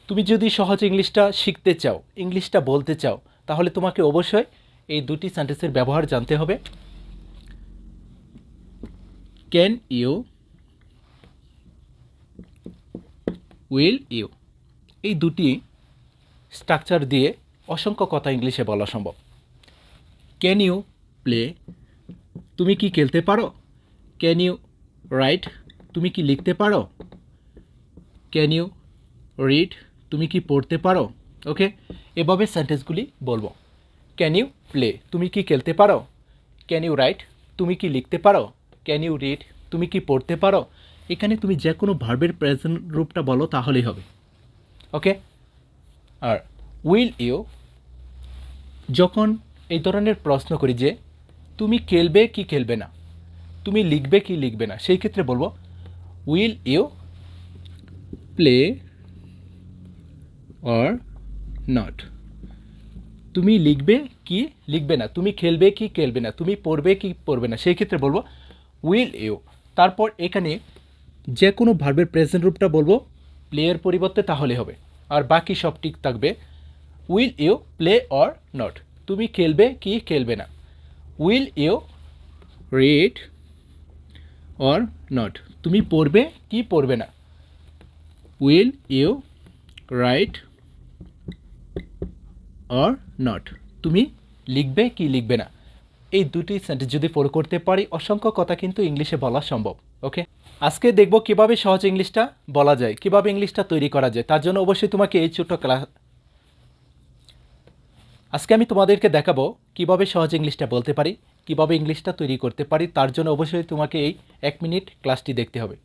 তুমি যদি সহজ ইংলিশটা শিখতে চাও, ইংলিশটা বলতে চাও, তাহলে তোমাকে অবশ্যই এই দুটি সেন্টেন্সের ব্যবহার জানতে হবে। ক্যান ইউ, উইল ইউ, এই দুটি স্ট্রাকচার দিয়ে অসংখ্য কথা ইংলিশে বলা সম্ভব। ক্যান ইউ প্লে, তুমি কি খেলতে পারো? ক্যান ইউ রাইট, তুমি কি লিখতে পারো? ক্যান ইউ রিড, তুমি কি পড়তে পারো? ওকে, এভাবে সেন্টেন্সগুলি বলবো। ক্যান ইউ প্লে, তুমি কি খেলতে পারো? ক্যান ইউ রাইট, তুমি কি লিখতে পারো? ক্যান ইউ রিড, তুমি কি পড়তে পারো? এখানে তুমি যে কোনো ভার্বের প্রেজেন্ট রূপটা বলো তাহলেই হবে। ওকে, আর উইল ইউ, যখন এই ধরনের প্রশ্ন করি যে তুমি খেলবে কি খেলবে না, তুমি লিখবে কি লিখবে না, সেই ক্ষেত্রে বলবো will you play or not. তুমি লিখবে কি লিখবে না, তুমি খেলবে কি খেলবে না, তুমি পড়বে কি পড়বে না, সেই ক্ষেত্রে বলবো উইল ইউ। তারপর এখানে যে কোনো ভার্বের প্রেজেন্ট রূপটা বলবো প্লেয়ের পরিবর্তে, তাহলে হবে। আর বাকি সব ঠিক থাকবে। Will you play or not, তুমি খেলবে কি খেলবে না। Will you read or not, তুমি পড়বে কি পড়বে না। Will you write or not, তুমি লিখবে কি লিখবে না। এই দুটি সেন্টেন্স যদি ফলো করতে পারি, অসংখ্য কথা কিন্তু ইংলিশে বলা সম্ভব। ওকে, আজকে দেখব কিভাবে সহজ ইংলিশটা বলা যায়, কিভাবে ইংলিশটা তৈরি করা যায়। তার জন্য অবশ্যই তোমাকে এই ছোট্ট ক্লাস, আজকে আমি তোমাদেরকে দেখাবো কিভাবে সহজ ইংলিশটা বলতে পারি, কিভাবে ইংলিশটা তৈরি করতে পারি। তার জন্য অবশ্যই তোমাকে এই 1 মিনিট ক্লাসটি দেখতে হবে।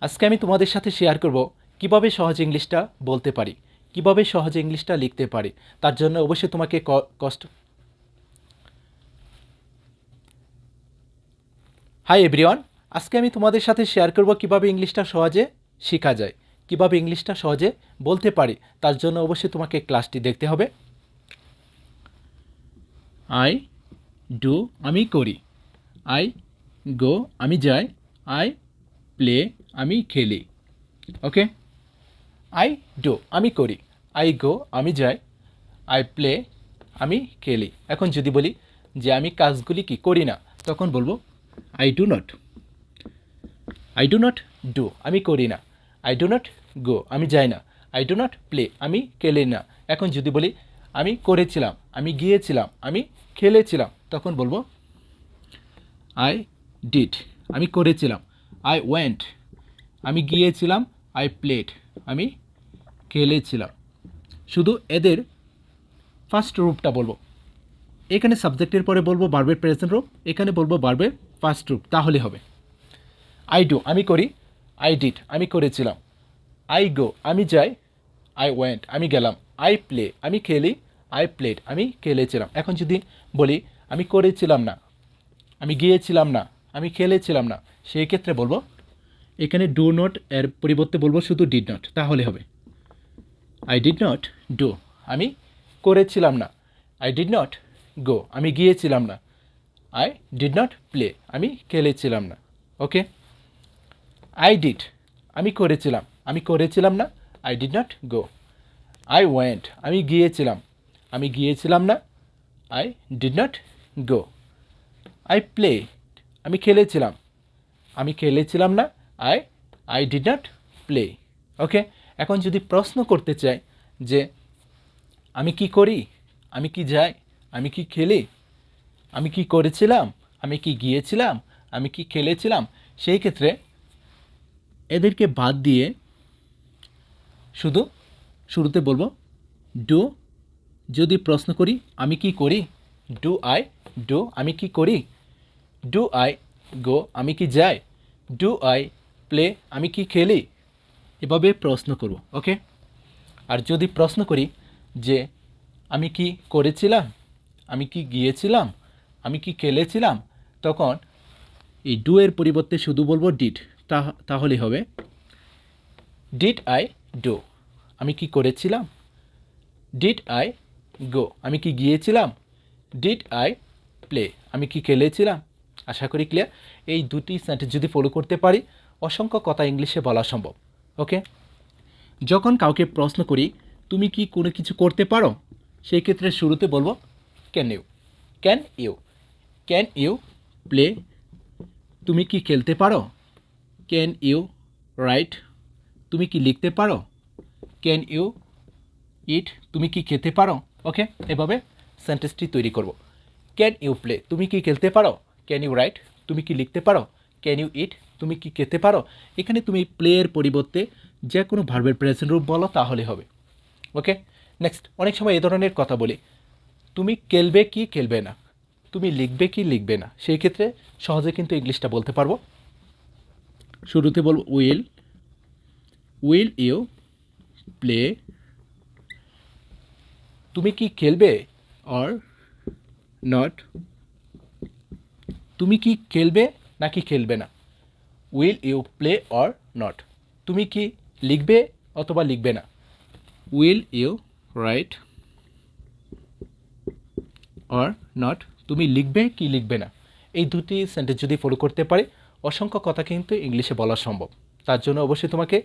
আজকে আমি তোমাদের সাথে শেয়ার করব কিভাবে সহজ ইংলিশটা বলতে পারি, কিভাবে সহজ ইংলিশটা লিখতে পারি। তার জন্য অবশ্যই তোমাকে হাই এভরিওয়ান, আজকে আমি তোমাদের সাথে শেয়ার করব কিভাবে ইংলিশটা সহজে শেখা যায়, কিভাবে ইংলিশটা সহজে বলতে পারি। তার জন্য অবশ্যই তোমাকে ক্লাসটি দেখতে হবে। আই ডু, আমি করি। আই গো, আমি যাই। আই প্লে, আমি খেলি। ওকে, আই ডু, আমি করি। আই গো, আমি যাই। আই প্লে, আমি খেলি। এখন যদি বলি যে আমি কাজগুলি কি করি না, তখন বলবো I do not. I do not do, আমি করি না। আই ডু নট গো, আমি যাই না। আই ডু নট প্লে, আমি খেলি না। এখন যদি বলি আমি করেছিলাম, আমি গিয়েছিলাম, আমি খেলেছিলাম, তখন বলবো আই ডিড, আমি করেছিলাম। আই ওয়েন্ট, আমি গিয়েছিলাম। আই প্লেড, আমি খেলেছিলাম। শুধু এদের ফার্স্ট রূপটা বলবো। এখানে সাবজেক্টের পরে বলবো ভার্বের প্রেজেন্ট রূপ, এখানে বলবো ভার্বের ফার্স্ট রূপ, তাহলে হবে। আই ডু, আমি করি। আই ডিড, আমি করেছিলাম। আই গো, আমি যাই। আই ওয়েন্ট, আমি গেলাম। আই প্লে, আমি খেলি। আই প্লেড, আমি খেলেছিলাম। এখন যদি বলি আমি করেছিলাম না, আমি গিয়েছিলাম না, আমি খেলেছিলাম না, সেই ক্ষেত্রে বলবো এখানে ডু নট এর পরিবর্তে বলবো শুধু ডিড নট, তাহলে হবে আই ডিড নট ডু, আমি করেছিলাম না। আই ডিড নট গো, আমি গিয়েছিলাম না। আই ডিড নট প্লে, আমি খেলেছিলাম না। ওকে, আই ডিড, আমি করেছিলাম, আমি করেছিলাম না। I did not go. I went, আমি গিয়েছিলাম, আমি গিয়েছিলাম না। I did not go. I play, আমি খেলেছিলাম, আমি খেলেছিলাম না। I I did not play. Okay, এখন যদি প্রশ্ন করতে চাই যে আমি কি করি, আমি কি যাই, আমি কি খেলি, আমি কি করেছিলাম, আমি কি গিয়েছিলাম, আমি কি খেলেছিলাম, সেই ক্ষেত্রে এদেরকে বাদ দিয়ে শুধু শুরুতে বলবো ডু। যদি প্রশ্ন করি আমি কি করি, ডু আই ডু, আমি কি করি। ডু আই গো, আমি কি যাই। ডু আই প্লে, আমি কি খেলি। এভাবে প্রশ্ন করব। ওকে, আর যদি প্রশ্ন করি যে আমি কি করেছিলাম, আমি কি গিয়েছিলাম, আমি কি খেলেছিলাম, তখন এই ডু এর পরিবর্তে শুধু বলবো ডিড, তাহলে হবে ডিড আই ডু, আমি কি করেছিলাম। ডিড আই গো, আমি কি গিয়েছিলাম। ডিড আই প্লে, আমি কি খেলেছিলাম। আশা করি ক্লিয়ার। এই দুটি সেন্টেন্স যদি ফলো করতে পারি, অসংখ্য কথা ইংলিশে বলা সম্ভব। ওকে, যখন কাউকে প্রশ্ন করি তুমি কি কোনো কিছু করতে পারো, সেই ক্ষেত্রে শুরুতে বলবো can you. Can you, can you play, তুমি কি খেলতে পারো। ক্যান ইউ রাইট, তুমি কি লিখতে পারো। ক্যান ইউ ইট, তুমি কি খেতে পারো। ওকে, এভাবে সেন্টেন্সটি তৈরি করব। ক্যান ইউ প্লে, তুমি কি খেলতে পারো। ক্যান ইউ রাইট, তুমি কি লিখতে পারো। ক্যান ইউ ইট, তুমি কি খেতে পারো। এখানে তুমি প্লেয়ের পরিবর্তে যে কোনো ভার্বের প্রেজেন্ট রূপ বলো তাহলে হবে। ওকে, নেক্সট, অনেক সময় এই ধরনের কথা বলি, তুমি খেলবে কি খেলবে না, তুমি লিখবে কি লিখবে না, সেই ক্ষেত্রে সহজে কিন্তু ইংলিশটা বলতে পারবো। শুরুতে বলবো উইল, উইল ইউ প্লে, তুমি কি খেলবে অর নট, তুমি কি খেলবে নাকি খেলবে না। Will you play or not, তুমি কি লিখবে অথবা লিখবে না। Will you write or not, তুমি লিখবে কি লিখবে না। এই দুটি সেন্টেন্স যদি ফলো করতে পারি অসংখ্য কথা কিন্তু ইংলিশে বলা সম্ভব। তার জন্য অবশ্যই তোমাকে